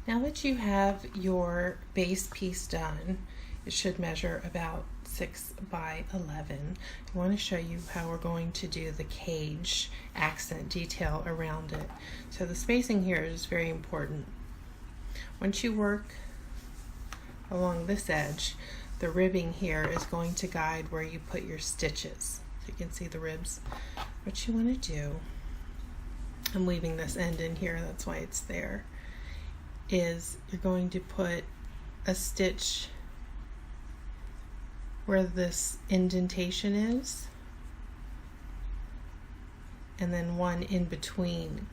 Now that you have your base piece done, it should measure about 6 by 11. I want to show you how we're going to do the cage accent detail around it. So the spacing here is very important. Once you work along this edge, the ribbing here is going to guide where you put your stitches. So you can see the ribs. What you want to do, I'm leaving this end in here, that's why it's there, is you're going to put a stitch where this indentation is, and then one in between.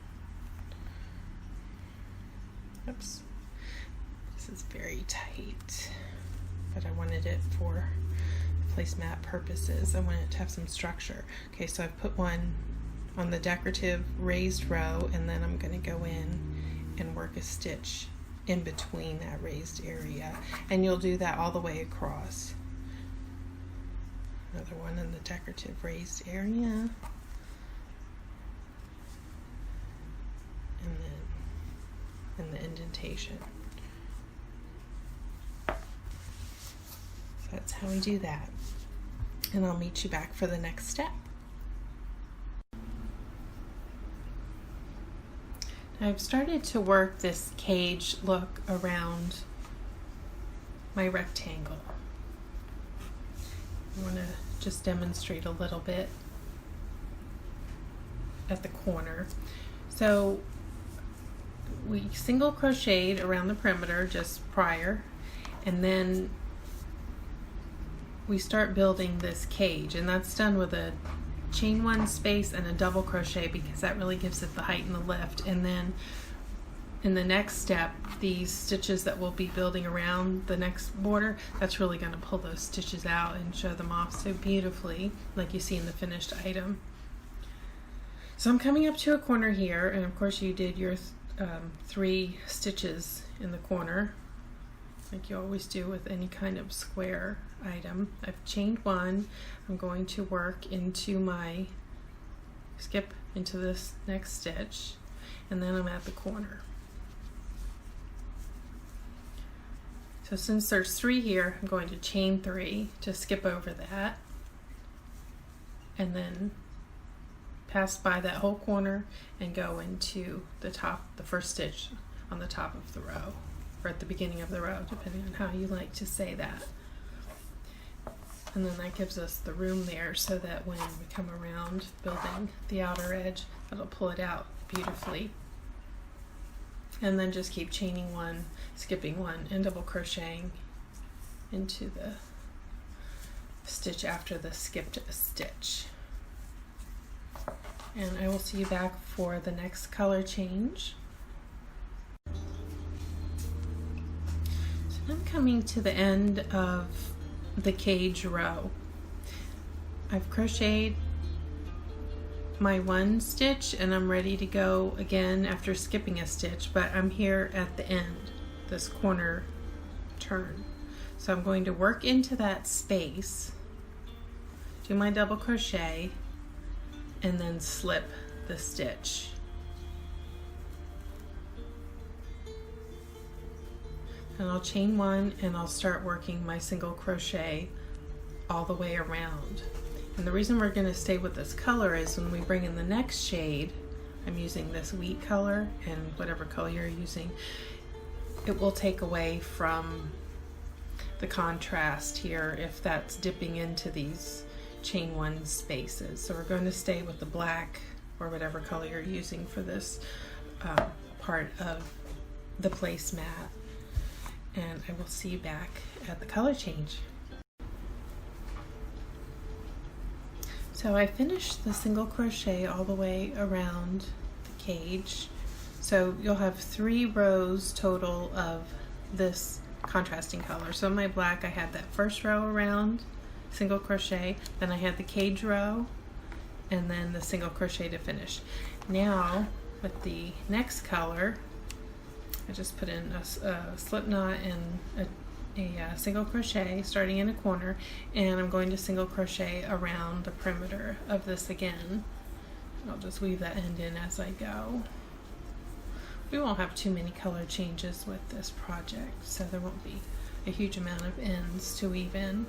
Oops, this is very tight, but I wanted it for placemat purposes. I want it to have some structure. Okay, so I've put one on the decorative raised row, and then I'm going to go in and work a stitch in between that raised area, and you'll do that all the way across. Another one in the decorative raised area, and then in the indentation. So that's how we do that, and I'll meet you back for the next step. I've started to work this cage look around my rectangle. I want to just demonstrate a little bit at the corner. So we single crocheted around the perimeter just prior, and then we start building this cage, and that's done with a chain one space and a double crochet because that really gives it the height and the lift. And then in the next step, these stitches that we'll be building around the next border, that's really going to pull those stitches out and show them off so beautifully like you see in the finished item. So I'm coming up to a corner here, and of course you did your 3 stitches in the corner like you always do with any kind of square item. I've chained one. I'm going to work into my skip into this next stitch, and then I'm at the corner. So since there's 3 here, I'm going to chain 3 to skip over that, and then pass by that whole corner and go into the top, the first stitch on the top of the row, or at the beginning of the row, depending on how you like to say that. And then that gives us the room there so that when we come around building the outer edge, it'll pull it out beautifully. And then just keep chaining 1, skipping 1, and double crocheting into the stitch after the skipped stitch. And I will see you back for the next color change. So I'm coming to the end of the cage row. I've crocheted my 1 stitch and I'm ready to go again after skipping a stitch, but I'm here at the end, this corner turn. So I'm going to work into that space, do my double crochet, and then slip the stitch. And I'll chain 1 and I'll start working my single crochet all the way around. And the reason we're going to stay with this color is when we bring in the next shade, I'm using this wheat color, and whatever color you're using, it will take away from the contrast here if that's dipping into these chain 1 spaces. So we're going to stay with the black or whatever color you're using for this part of the placemat. And I will see you back at the color change. So I finished the single crochet all the way around the cage. So you'll have 3 rows total of this contrasting color. So in my black, I had that first row around, single crochet, then I had the cage row, and then the single crochet to finish. Now with the next color, I just put in a slip knot and a single crochet starting in a corner, and I'm going to single crochet around the perimeter of this again. I'll just weave that end in as I go. We won't have too many color changes with this project, so there won't be a huge amount of ends to weave in.